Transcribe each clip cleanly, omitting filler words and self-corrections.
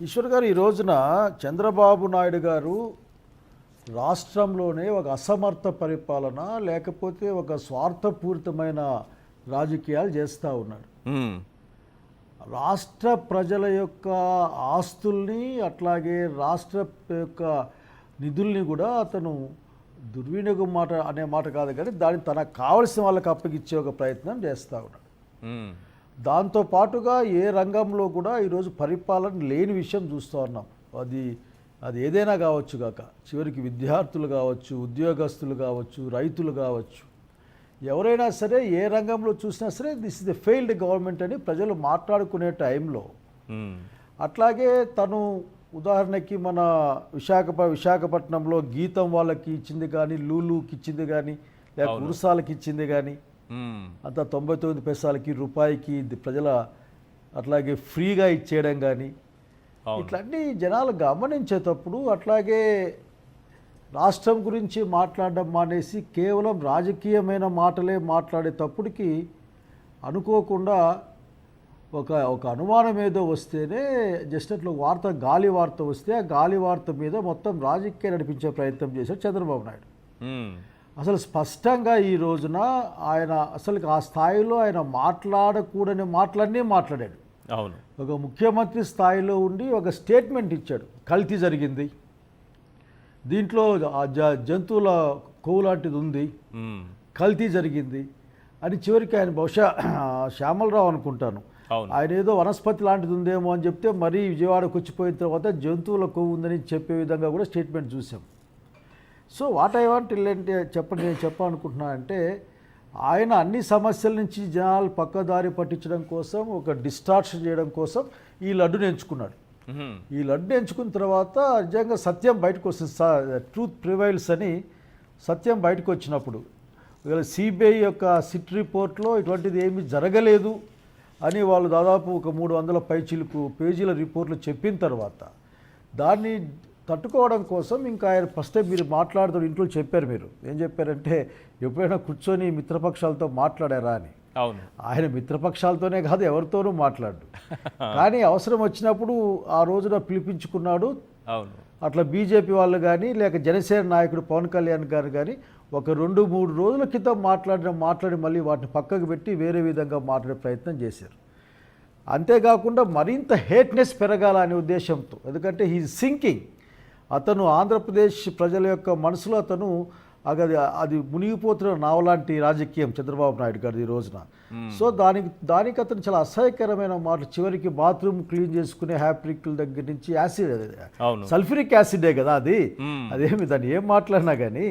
ఈశ్వర్ గారు, ఈ రోజున చంద్రబాబు నాయుడు గారు రాష్ట్రంలోనే ఒక అసమర్థ పరిపాలన లేకపోతే ఒక స్వార్థపూరితమైన రాజకీయాలు చేస్తూ ఉన్నాడు. రాష్ట్ర ప్రజల యొక్క ఆస్తుల్ని అట్లాగే రాష్ట్ర యొక్క నిధుల్ని కూడా అతను దుర్వినియోగం అనే మాట కాదు, కానీ దాన్ని తనకు కావలసిన వాళ్ళకి అప్పగిచ్చే ఒక ప్రయత్నం చేస్తూ ఉన్నాడు. దాంతో పాటుగా ఏ రంగంలో కూడా ఈరోజు పరిపాలన లేని విషయం చూస్తూ ఉన్నాం. అది ఏదైనా కావచ్చు కాక, చివరికి విద్యార్థులు కావచ్చు, ఉద్యోగస్తులు కావచ్చు, రైతులు కావచ్చు, ఎవరైనా సరే ఏ రంగంలో చూసినా సరే this is the failed government అని ప్రజలు మాట్లాడుకునే టైంలో అట్లాగే తను ఉదాహరణకి మన విశాఖపట్నంలో గీతం వాళ్ళకి ఇచ్చింది కానీ, లూలుకి ఇచ్చింది కానీ, లేక ఉరుసాలకి ఇచ్చింది కానీ, అంత 99 పైసలకి రూపాయికి ప్రజల అట్లాగే ఫ్రీగా ఇచ్చేయడం కానీ, ఇట్లాంటి జనాలు గమనించేటప్పుడు అట్లాగే రాష్ట్రం గురించి మాట్లాడడం మానేసి కేవలం రాజకీయమైన మాటలే మాట్లాడేటప్పటికి అనుకోకుండా ఒక అనుమానం ఏదో వస్తేనే జస్ట్ అట్లా గాలి వార్త వస్తే ఆ గాలి వార్త మీద మొత్తం రాజకీయం నడిపించే ప్రయత్నం చేశాడు చంద్రబాబు నాయుడు. అసలు స్పష్టంగా ఈ రోజున ఆయన అసలు ఆ స్థాయిలో ఆయన మాట్లాడకూడని మాటలన్నీ మాట్లాడాడు. అవును, ఒక ముఖ్యమంత్రి స్థాయిలో ఉండి ఒక స్టేట్మెంట్ ఇచ్చాడు, కల్తీ జరిగింది, దీంట్లో జంతువుల కొవ్వు లాంటిది ఉంది, కల్తీ జరిగింది అని. చివరికి ఆయన బహుశా శ్యామలరావు అనుకుంటాను, ఆయన ఏదో వనస్పతి లాంటిది ఉందేమో అని చెప్తే మరీ విజయవాడకు వచ్చిపోయిన తర్వాత జంతువుల కొవ్వు ఉందని చెప్పే విధంగా కూడా స్టేట్మెంట్ చూసాం. సో వాట్ ఐ వాంట్ అంటే నేను చెప్పాలనుకుంటున్నా అంటే, ఆయన అన్ని సమస్యల నుంచి జనాలు పక్కదారి పట్టించడం కోసం, ఒక డిస్టార్షన్ చేయడం కోసం ఈ లడ్డుని ఎంచుకున్నాడు. ఈ లడ్డు ఎంచుకున్న తర్వాత నిజంగా సత్యం బయటకు వస్తుంది, ట్రూత్ ప్రివైల్స్ అని సత్యం బయటకు వచ్చినప్పుడు, ఇవాళ సిబిఐ యొక్క సిట్ రిపోర్ట్లో ఇటువంటిది ఏమీ జరగలేదు అని వాళ్ళు దాదాపు ఒక 300 పైచిలుకు పేజీల రిపోర్ట్లు చెప్పిన తర్వాత దాన్ని తట్టుకోవడం కోసం ఇంకా ఆయన ఫస్ట్ టైం మీరు మాట్లాడుతూ ఇంట్లో చెప్పారు. మీరు ఏం చెప్పారంటే, ఎప్పుడైనా కూర్చొని మిత్రపక్షాలతో మాట్లాడారా అని. అవును, ఆయన మిత్రపక్షాలతోనే కాదు ఎవరితోనూ మాట్లాడు, కానీ అవసరం వచ్చినప్పుడు ఆ రోజున పిలిపించుకున్నాడు. అవును, అట్లా బీజేపీ వాళ్ళు కానీ లేక జనసేన నాయకుడు పవన్ కళ్యాణ్ గారు కానీ ఒక 2-3 రోజుల క్రితం మాట్లాడి మళ్ళీ వాటిని పక్కకు పెట్టి వేరే విధంగా మాట్లాడే ప్రయత్నం చేశారు. అంతేకాకుండా మరింత హేట్నెస్ పెరగాల అనే ఉద్దేశంతో, ఎందుకంటే హీ సింకింగ్, అతను ఆంధ్రప్రదేశ్ ప్రజల యొక్క మనసులో అతను అది మునిగిపోతున్న నావలాంటి రాజకీయం చంద్రబాబు నాయుడు గారు ఈ రోజున. సో దానికి అతను చాలా అసహ్యకరమైన మాటలు, చివరికి బాత్రూమ్ క్లీన్ చేసుకునే హ్యాప్రిక్ల దగ్గర నుంచి యాసిడ్, సల్ఫ్యూరిక్ యాసిడే కదా అదేమి దాన్ని ఏం మాట్లాడినా కానీ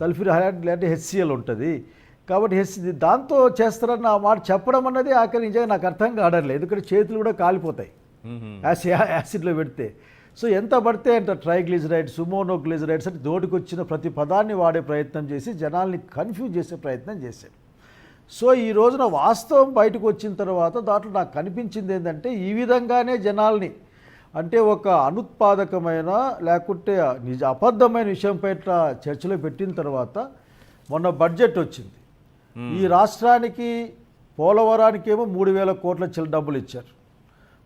సల్ఫ్యూరిక్ అంటే HCl ఉంటుంది కాబట్టి దాంతో చేస్తారన్న ఆ మాట చెప్పడం అన్నది ఆఖరి నిజంగా నాకు అర్థం కావట్లేదు. ఎందుకంటే చేతులు కూడా కాలిపోతాయి యాసిడ్లో పెడితే. సో ఎంత పడితే అంత ట్రైగ్లిజరైడ్స్, మోనోగ్లిజరైడ్స్ అంటే నోటికి వచ్చిన ప్రతి పదాన్ని వాడే ప్రయత్నం చేసి జనాల్ని కన్ఫ్యూజ్ చేసే ప్రయత్నం చేశాడు. సో ఈ రోజున వాస్తవం బయటకు వచ్చిన తర్వాత దాంట్లో నాకు కనిపించింది ఏంటంటే, ఈ విధంగానే జనాల్ని అంటే ఒక అనుత్పాదకమైన లేకుంటే అబద్ధమైన విషయం పైన చర్చలో పెట్టిన తర్వాత మొన్న బడ్జెట్ వచ్చింది. ఈ రాష్ట్రానికి పోలవరానికి ఏమో 3,000 కోట్ల డబ్బులు ఇచ్చారు.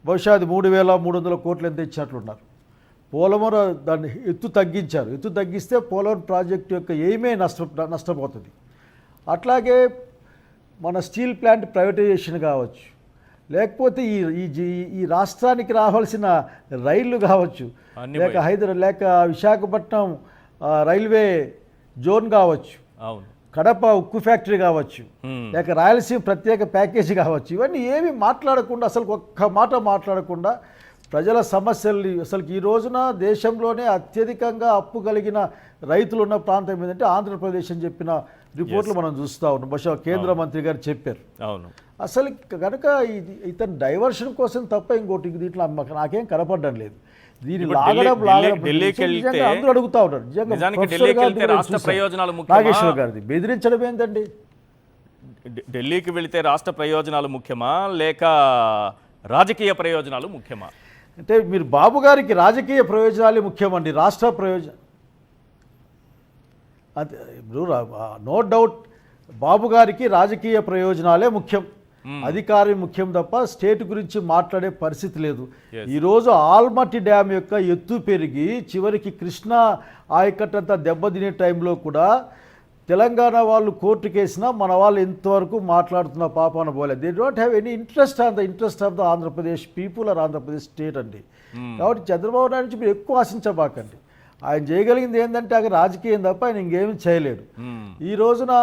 బహుశా అది 3,300 కోట్లు ఎంత ఇచ్చినట్లున్నారు. పోలవరం దాన్ని ఎత్తు తగ్గిస్తే పోలవరం ప్రాజెక్టు యొక్క ఏమే నష్టపోతుంది. అట్లాగే మన స్టీల్ ప్లాంట్ ప్రైవేటైజేషన్ కావచ్చు, లేకపోతే ఈ రాష్ట్రానికి రావాల్సిన రైళ్లు కావచ్చు, లేక విశాఖపట్నం రైల్వే జోన్ కావచ్చు, కడప ఉక్కు ఫ్యాక్టరీ కావచ్చు, లేక రాయలసీమ ప్రత్యేక ప్యాకేజీ కావచ్చు, ఇవన్నీ ఏమి మాట్లాడకుండా, అసలు ఒక్క మాట మాట్లాడకుండా ప్రజల సమస్యల్ని, అసలు ఈ రోజున దేశంలోనే అత్యధికంగా అప్పు కలిగిన రైతులు ఉన్న ప్రాంతం ఏంటంటే ఆంధ్రప్రదేశ్ అని చెప్పిన రిపోర్ట్లు మనం చూస్తూ ఉన్నాం. బహుశా కేంద్ర మంత్రి గారు చెప్పారు. అవును, అసలు కనుక ఇతను డైవర్షన్ కోసం తప్ప ఇంకోటి దీంట్లో నాకేం కనపడడం లేదు. దీన్ని అందరూ అడుగుతా ఉంటారు, నాగేశ్వర్ గారిది బెదిరించడం ఏంటండి? ఢిల్లీకి వెళితే రాష్ట్ర ప్రయోజనాలు ముఖ్యమా లేక రాజకీయ ప్రయోజనాలు ముఖ్యమా? అంటే మీరు బాబు గారికి రాజకీయ ప్రయోజనాలే ముఖ్యమండి, రాష్ట్ర ప్రయోజనం అది నో డౌట్ బాబు గారికి రాజకీయ ప్రయోజనాలే ముఖ్యం. అధికారం ముఖ్యం తప్ప స్టేట్ గురించి మాట్లాడే పరిస్థితి లేదు. ఈరోజు ఆల్మట్టి డ్యామ్ యొక్క ఎత్తు పెరిగి చివరికి కృష్ణా ఆయకట్టంతా దెబ్బతినే టైంలో కూడా తెలంగాణ వాళ్ళు కోర్టుకు వేసినా మన వాళ్ళు ఇంతవరకు మాట్లాడుతున్న పాపాన పోలేదు. They don't have any interest of the Andhra Pradesh people or Andhra Pradesh state అండి. కాబట్టి చంద్రబాబు నాయుడు నుంచి మీరు ఎక్కువ ఆశించబాకండి. ఆయన చేయగలిగింది ఏంటంటే అక్కడ రాజకీయం తప్ప ఆయన ఇంకేమీ చేయలేడు. ఈ రోజున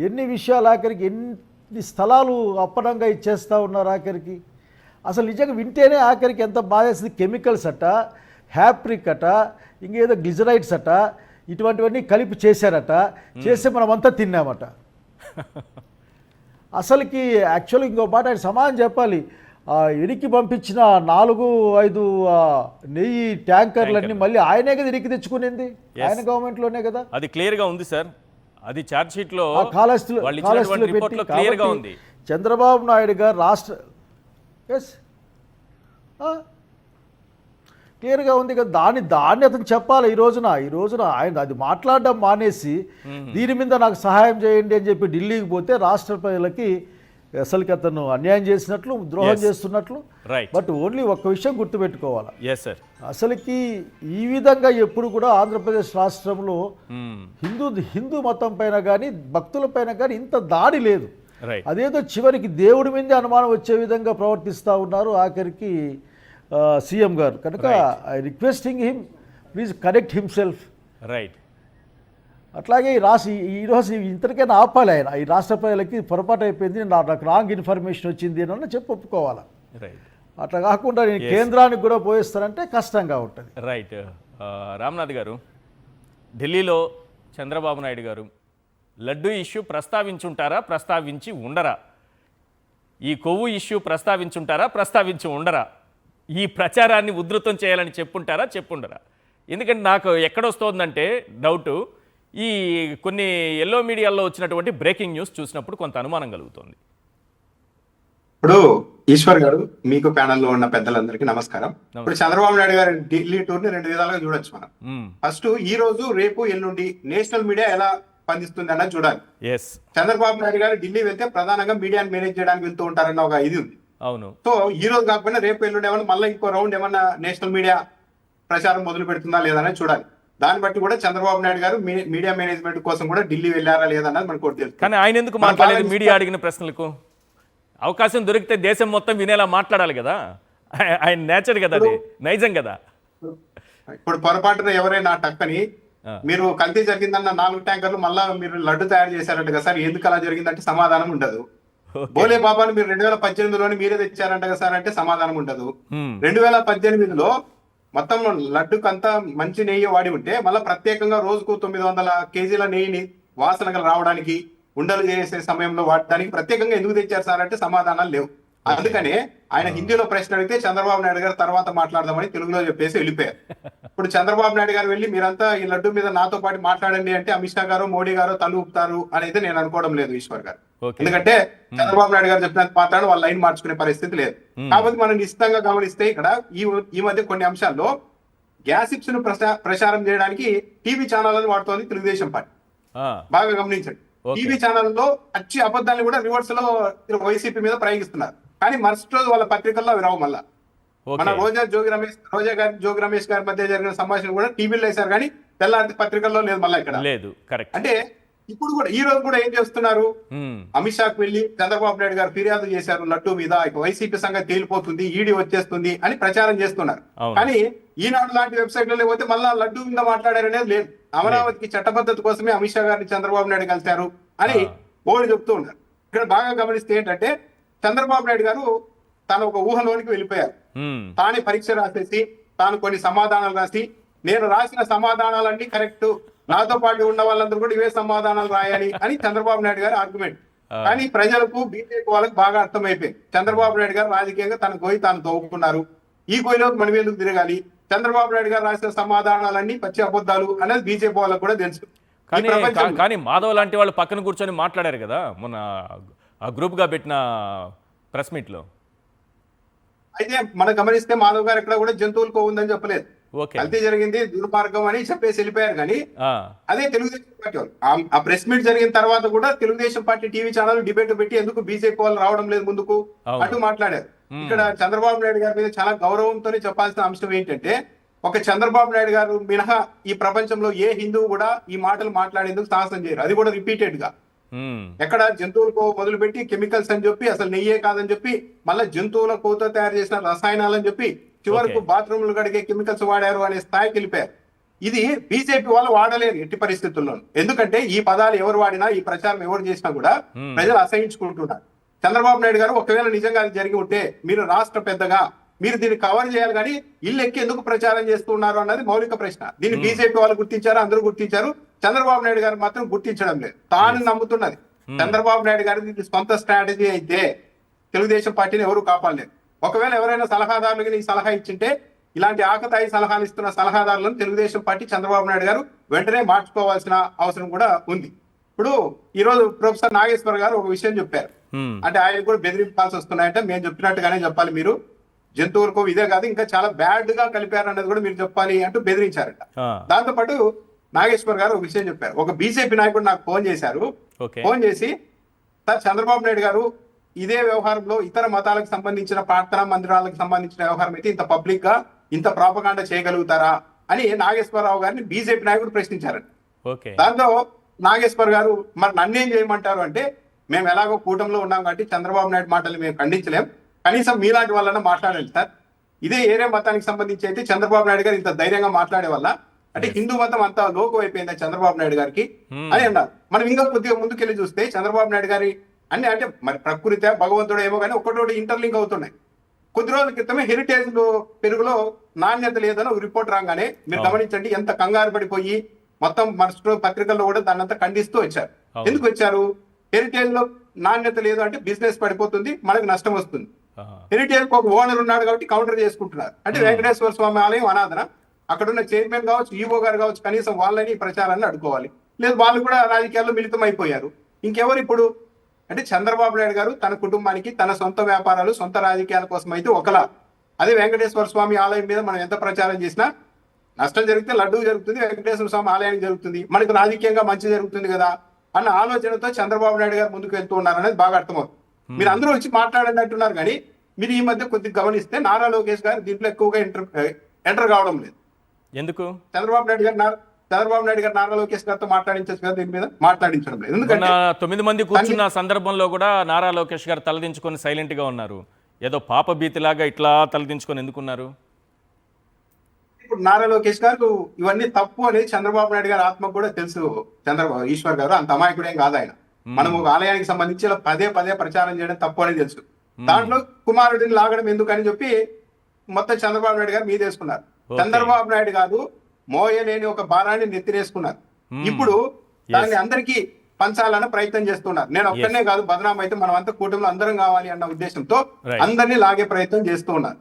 ఎన్ని విషయాలు ఆఖరికి ఎన్ని స్థలాలు అప్పనంగా ఇచ్చేస్తూ ఉన్నారు ఆఖరికి. అసలు నిజంగా వింటేనే ఆఖరికి ఎంత బాధేస్తుంది. కెమికల్స్ అట, హ్యాప్రిక్ అట, ఇంకేదో గ్లిజరైడ్స్ అట, ఇటువంటివన్నీ కలిపి చేశారట. చేస్తే మనమంతా తిన్నామట. అసలుకి యాక్చువల్గా ఇంకో మాట ఆయన సమాధానం చెప్పాలి. ఇరికి పంపించిన 4-5 నెయ్యి ట్యాంకర్లన్నీ మళ్ళీ ఆయనే కదా ఇరికి తెచ్చుకునింది, ఆయన గవర్నమెంట్లోనే కదా. అది క్లియర్గా ఉంది సార్. అది ఛార్జ్ షీట్లో కాళహస్తిలో క్లియర్గా ఉంది. చంద్రబాబు నాయుడు గారు రాష్ట్ర క్లియర్గా ఉంది కదా. దాన్ని అతను చెప్పాలి. ఈ రోజున ఆయన అది మాట్లాడడం మానేసి దీని మీద నాకు సహాయం చేయండి అని చెప్పి ఢిల్లీకి పోతే రాష్ట్ర ప్రజలకి అసలుకి అతను అన్యాయం చేసినట్లు, ద్రోహం చేస్తున్నట్లు. బట్ ఓన్లీ ఒక్క విషయం గుర్తుపెట్టుకోవాలి, అసలుకి ఈ విధంగా ఎప్పుడు కూడా ఆంధ్రప్రదేశ్ రాష్ట్రంలో హిందూ మతం పైన కానీ భక్తుల పైన కానీ ఇంత దాడి లేదు. అదేదో చివరికి దేవుడి మీదే అనుమానం వచ్చే విధంగా ప్రవర్తిస్తూ ఉన్నారు ఆఖరికి సీఎం గారు. కనుక I requesting him please correct himself. అట్లాగే ఈరోజు ఇంతటికైనా ఆపాలి ఆయన. ఈ రాష్ట్ర ప్రజలకి పొరపాటు అయిపోయింది, నాకు రాంగ్ ఇన్ఫర్మేషన్ వచ్చింది అని చెప్పి ఒప్పుకోవాలి. అట్లా కాకుండా నేను కేంద్రానికి కూడా పోయిస్తానంటే కష్టంగా ఉంటుంది. రైట్. రామ్నాథ్ గారు, ఢిల్లీలో చంద్రబాబు నాయుడు గారు లడ్డూ ఇష్యూ ప్రస్తావించుంటారా, ప్రస్తావించి ఉండరా? ఈ కొవ్వు ఇష్యూ ప్రస్తావించుంటారా, ప్రస్తావించి ఉండరా? ఈ ప్రచారాన్ని ఉధృతం చేయాలని చెప్పుంటారా, చెప్పుండరా? ఎందుకంటే నాకు ఎక్కడొస్తోందంటే డౌటు, ఈ కొన్ని ఎల్లో మీడియాలో వచ్చినటువంటి బ్రేకింగ్ న్యూస్ చూసినప్పుడు కొంత అనుమానం కలుగుతుంది. ఇప్పుడు ఈశ్వర్ గారు, మీకు ప్యానెల్లో ఉన్న పెద్దలందరికీ నమస్కారం. ఇప్పుడు చంద్రబాబు నాయుడు గారి ఢిల్లీ టూర్ ని 2 విధాలుగా చూడొచ్చు మనం. ఫస్ట్, ఈ రోజు రేపు ఎల్లుండి నేషనల్ మీడియా ఎలా స్పందిస్తుంది అన్నది చూడాలి. చంద్రబాబు నాయుడు గారు ఢిల్లీ వెళ్తే ప్రధానంగా మీడియాని మేనేజ్ చేయడానికి వెళ్తూ ఉంటారన్న ఒక ఇది ఉంది. అవును. సో ఈ రోజు కాకపోయినా రేపు ఎల్లుండి ఏమన్నా మళ్ళీ ఇంకో రౌండ్ ఏమన్నా నేషనల్ మీడియా ప్రచారం మొదలు పెడుతుందా లేదనేది చూడాలి. దాన్ని బట్టి కూడా చంద్రబాబు నాయుడు గారు మీడియా మేనేజ్మెంట్ కోసం కూడా ఢిల్లీ వెళ్ళారా లేదన్నది మనకు కూడా తెలుసు. కానీ ఆయన ఎందుకు మాట్లాడలేదు? మీడియా అడిగిన ప్రశ్నలకు అవకాశం దొరికితే దేశం మొత్తం వినేలా మాట్లాడాలి కదా. ఆయన నేచర్ కదా, అది నైజం కదా. ఇప్పుడు పొరపాటున ఎవరైనా టక్కని మీరు కల్తీ జరిగిందన్న 4 ట్యాంకర్లు మళ్ళా మీరు లడ్డు తయారు చేశారంట కదా సార్, ఎందుకు అలా జరిగిందంటే సమాధానం ఉండదు. బోలే బాబాను మీరు 2018లోని మీరే తెచ్చారంట కదా సార్ అంటే సమాధానం ఉండదు. 2018లో మొత్తం లడ్డుకంతా మంచి నెయ్యి వాడి ఉంటే మళ్ళీ ప్రత్యేకంగా రోజుకు 900 కేజీల నెయ్యిని వాసనగా రావడానికి, ఉండలు చేసే సమయంలో వాడడానికి ప్రత్యేకంగా ఎందుకు తెచ్చారు సార్ అంటే సమాధానాలు లేవు. అందుకనే ఆయన హిందీలో ప్రశ్న అడిగితే చంద్రబాబు నాయుడు గారు తర్వాత మాట్లాడదామని తెలుగులో చెప్పేసి వెళ్ళిపోయారు. ఇప్పుడు చంద్రబాబు నాయుడు గారు వెళ్ళి మీరంతా ఈ లడ్డు మీద నాతో పాటు మాట్లాడండి అంటే అమిత్ షా గారు, మోడీ గారు తల ఊపుతారు అనేది నేను అనుకోవడం లేదు ఈశ్వర్ గారు. ఎందుకంటే చంద్రబాబు నాయుడు గారు చెప్పినంత మాత్రాన్ని వాళ్ళ లైన్ మార్చుకునే పరిస్థితి లేదు. కాబట్టి మనం నిశ్చితంగా గమనిస్తే ఇక్కడ ఈ మధ్య కొన్ని అంశాల్లో గ్యాసిప్స్ ను ప్రచారం చేయడానికి టీవీ ఛానళ్లను వాడుతోంది తెలుగుదేశం పార్టీ. బాగా గమనించండి, టీవీ ఛానల్లో అచ్చి అబద్ధాన్ని కూడా రివర్స్ లో వైసీపీ మీద ప్రయోగిస్తున్నారు. కానీ మరుసటి రోజు వాళ్ళ పత్రికల్లో అవి రావు. మళ్ళా మన రోజా జోగి రమేష్ గారి మధ్య జరిగిన సంభాషణ కూడా టీవీలో వేశారు, కానీ తెల్లారి పత్రికల్లో లేదు. మళ్ళీ ఇక్కడ లేదు. అంటే ఇప్పుడు కూడా ఈ రోజు కూడా ఏం చేస్తున్నారు, అమిత్ షాకు వెళ్లి చంద్రబాబు నాయుడు గారు ఫిర్యాదు చేశారు లడ్డు మీద, వైసీపీ సంగతి తేలిపోతుంది, ఈడీ వచ్చేస్తుంది అని ప్రచారం చేస్తున్నారు. కానీ ఈనాడు లాంటి వెబ్సైట్లలో పోతే మళ్ళా లడ్డు మీద మాట్లాడారనేది లేదు. అమరావతికి చట్టబద్ధత కోసమే అమిత్ షా గారిని చంద్రబాబు నాయుడు కలిశారు అని బోర్డు చెప్తూ ఉన్నారు. ఇక్కడ బాగా గమనిస్తే ఏంటంటే చంద్రబాబు నాయుడు గారు తాను ఒక ఊహలోనికి వెళ్ళిపోయారు. తానే పరీక్ష రాసేసి తాను కొన్ని సమాధానాలు రాసి, నేను రాసిన సమాధానాలన్నీ కరెక్ట్, నాతో పాటు ఉన్న వాళ్ళందరూ కూడా ఇవే సమాధానాలు రాయాలి అని చంద్రబాబు నాయుడు గారి ఆర్గ్యుమెంట్. కానీ ప్రజలకు, బీజేపీ వాళ్ళకు బాగా అర్థమైపోయింది చంద్రబాబు నాయుడు గారు రాజకీయంగా తన గోయి తాను తవ్వుకున్నారు, ఈ గోయిలోకి మనం ఎందుకు తిరగాలి, చంద్రబాబు నాయుడు గారు రాసిన సమాధానాలన్నీ పచ్చి అబద్ధాలు అనేది బీజేపీ వాళ్ళకు కూడా తెలుసు. కానీ మాధవ్ లాంటి వాళ్ళు పక్కన కూర్చొని మాట్లాడారు కదా మొన్న ఆ గ్రూప్ గా పెట్టిన ప్రెస్ మీట్ లో. అయితే మనం గమనిస్తే మాధవ్ గారు ఎక్కడ కూడా జంతువులకు ఉందని చెప్పలేదు. ఓకే. కల్తీ జరిగింది దుర్మార్గం అని చెప్పేసి వెళ్ళిపోయారు. కానీ ఆ, అదే తెలుగుదేశం పార్టీ వాళ్ళు ఆ ప్రెస్ మీట్ జరిగిన తర్వాత కూడా Telugu Desam party TV channel debate పెట్టి ఎందుకు బీజేపీ వాళ్ళు రావడం లేదు ముందుకు అవును. అటు మాట్లాడారు. ఇక్కడ చంద్రబాబు నాయుడు గారి మీద చాలా గౌరవంతోనే చెప్పాల్సిన అంశం ఏంటంటే, ఒక చంద్రబాబు నాయుడు గారు మినహా ఈ ప్రపంచంలో ఏ హిందువు కూడా ఈ మాటలు మాట్లాడేందుకు సాహసం చేయరు, అది కూడా రిపీటెడ్ గా. ఉమ్, ఎక్కడ జంతువులకు మొదలుపెట్టి కెమికల్స్ అని చెప్పి, అసలు నెయ్యే కాదని చెప్పి, మళ్ళీ జంతువుల కోతో తయారు చేసిన రసాయనాలని చెప్పి, చివరకు బాత్రూమ్లు కడిగే కెమికల్స్ వాడారు అనే స్థాయికి వెళ్ళిపోయారు. ఇది బీజేపీ వాళ్ళు వాడలేరు ఎట్టి పరిస్థితుల్లో. ఎందుకంటే ఈ పదాలు ఎవరు వాడినా, ఈ ప్రచారం ఎవరు చేసినా కూడా ప్రజలు అసహించుకుంటున్నారు. చంద్రబాబు నాయుడు గారు ఒకవేళ నిజంగా అది జరిగి ఉంటే, మీరు రాష్ట్ర పెద్దగా మీరు దీన్ని కవర్ చేయాలి, కానీ ఇల్లు ఎక్కి ఎందుకు ప్రచారం చేస్తున్నారు అన్నది మౌలిక ప్రశ్న. దీన్ని బీజేపీ వాళ్ళు గుర్తించారు, అందరూ గుర్తించారు. చంద్రబాబు నాయుడు గారు మాత్రం గుర్తించడం లేదు. తాను నమ్ముతున్నది చంద్రబాబు నాయుడు గారి సొంత స్ట్రాటజీ అయితే తెలుగుదేశం పార్టీని ఎవరు కాపాడలేరు. ఒకవేళ ఎవరైనా సలహాదారులకి ఈ సలహా ఇచ్చింటే, ఇలాంటి ఆకతాయి సలహాలు ఇస్తున్న సలహాదారులను తెలుగుదేశం పార్టీ చంద్రబాబు నాయుడు గారు వెంటనే మార్చుకోవాల్సిన అవసరం కూడా ఉంది. ఇప్పుడు ఈ రోజు ప్రొఫెసర్ నాగేశ్వర్ గారు ఒక విషయం చెప్పారు. అంటే ఆయన కూడా బెదిరింపాల్సి వస్తున్నాయంటే, మేము చెప్పినట్టుగానే చెప్పాలి, మీరు జంతువులకు ఇదే కాదు ఇంకా చాలా బ్యాడ్ గా కలిపారు అన్నది కూడా మీరు చెప్పాలి అంటూ బెదిరించారట. దాంతో పాటు నాగేశ్వర్ గారు ఒక విషయం చెప్పారు. ఒక బీజేపీ నాయకుడు నాకు ఫోన్ చేశారు. ఫోన్ చేసి, సార్ చంద్రబాబు నాయుడు గారు ఇదే వ్యవహారంలో ఇతర మతాలకు సంబంధించిన ప్రార్థనా మందిరాలకు సంబంధించిన వ్యవహారం అయితే ఇంత పబ్లిక్ గా ఇంత ప్రాపగాండా చేయగలుగుతారా అని నాగేశ్వరరావు గారిని బీజేపీ నాయకుడు ప్రశ్నించారట. దాంతో నాగేశ్వర్ గారు, మరి నన్నేం చేయమంటారు అంటే, మేము ఎలాగో కూటమిలో ఉన్నాం కాబట్టి చంద్రబాబు నాయుడు మాటలు మేము ఖండించలేం, కనీసం మీలాంటి వాళ్ళన్నా మాట్లాడాలి సార్. ఇదే ఏరే మతానికి సంబంధించి అయితే చంద్రబాబు నాయుడు గారు ఇంత ధైర్యంగా మాట్లాడే వల్ల, అంటే హిందూ మతం అంతా లోకం అయిపోయింది చంద్రబాబు నాయుడు గారికి అని అన్నారు. మనం ఇంకా కొద్దిగా ముందుకెళ్ళి చూస్తే చంద్రబాబు నాయుడు గారి అన్ని, అంటే మరి ప్రకృతి భగవంతుడు ఏమో కానీ ఒకటోటి ఇంటర్లింక్ అవుతున్నాయి. కొద్ది రోజుల క్రితమే హెరిటేజ్ పెరుగులో నాణ్యత లేదని ఒక రిపోర్ట్ రాగానే మీరు గమనించండి, ఎంత కంగారు పడిపోయి మొత్తం మరుసటి పత్రికల్లో కూడా దాన్ని అంతా ఖండిస్తూ వచ్చారు. ఎందుకు వచ్చారు? హెరిటేజ్ లో నాణ్యత లేదు అంటే బిజినెస్ పడిపోతుంది, మనకు నష్టం వస్తుంది. హెరిటేజ్ ఒక ఓనర్ ఉన్నాడు కాబట్టి కౌంటర్ చేసుకుంటున్నారు. అంటే వెంకటేశ్వర స్వామి ఆలయం అనాథన, అక్కడ ఉన్న చైర్మన్ కావచ్చు, ఈవో గారు కావచ్చు, కనీసం వాళ్ళని ప్రచారాన్ని అడ్డుకోవాలి. లేదు, వాళ్ళు కూడా రాజకీయాల్లో మిళితం అయిపోయారు. ఇంకెవరు ఇప్పుడు? అంటే చంద్రబాబు నాయుడు గారు తన కుటుంబానికి తన సొంత వ్యాపారాలు, సొంత రాజకీయాల కోసం అయితే ఒకలా, అదే వెంకటేశ్వర స్వామి ఆలయం మీద మనం ఎంత ప్రచారం చేసినా నష్టం జరిగితే లడ్డూ జరుగుతుంది, వెంకటేశ్వర స్వామి ఆలయానికి జరుగుతుంది, మనకు రాజకీయంగా మంచి జరుగుతుంది కదా అన్న ఆలోచనతో చంద్రబాబు నాయుడు గారు ముందుకు వెళ్తూ ఉన్నారు అనేది బాగా అర్థమవుతుంది. మీరు అందరూ వచ్చి మాట్లాడండి అంటున్నారు, కానీ మీరు ఈ మధ్య కొద్దిగా గమనిస్తే నారా లోకేష్ గారు దీంట్లో ఎక్కువగా ఎంటర్ కావడం లేదు. ఎందుకు? చంద్రబాబు నాయుడు గారు నారా లోకేష్ గారితో మాట్లాడించచ్చు కదా, దీని మీద మాట్లాడించడం లేదు. ఎందుకంటే 9 మంది కూర్చున్న సందర్భంలో కూడా నారా లోకేష్ గారు తలదించుకొని సైలెంట్ గా ఉన్నారు. ఏదో పాప భీతిలాగా ఇట్లా తలదించుకొని ఎందుకున్నారు? ఇప్పుడు నారా లోకేష్ గారు ఇవన్నీ తప్పు అనేది చంద్రబాబు నాయుడు గారి ఆత్మకు కూడా తెలుసు. ఈశ్వర్ గారు అంత అమాయకుడేం కాదు ఆయన. మనం ఒక ఆలయానికి సంబంధించి ఇలా పదే ప్రచారం చేయడం తప్పు అనేది తెలుసు. దాంట్లో కుమారుడిని లాగడం ఎందుకని చెప్పి మొత్తం చంద్రబాబు నాయుడు గారు మీద వేసుకున్నారు. చంద్రబాబు నాయుడు గారు మోయలేని ఒక భారాన్ని నెత్తిరేసుకున్నారు. ఇప్పుడు దాన్ని అందరికీ పంచాలన్న ప్రయత్నం చేస్తున్నారు. నేను ఒక్కనే కాదు, బదనాం అయితే మనం అంతా కూటమిలో అందరం కావాలి అన్న ఉద్దేశంతో అందరినీ లాగే ప్రయత్నం చేస్తూ ఉన్నారు.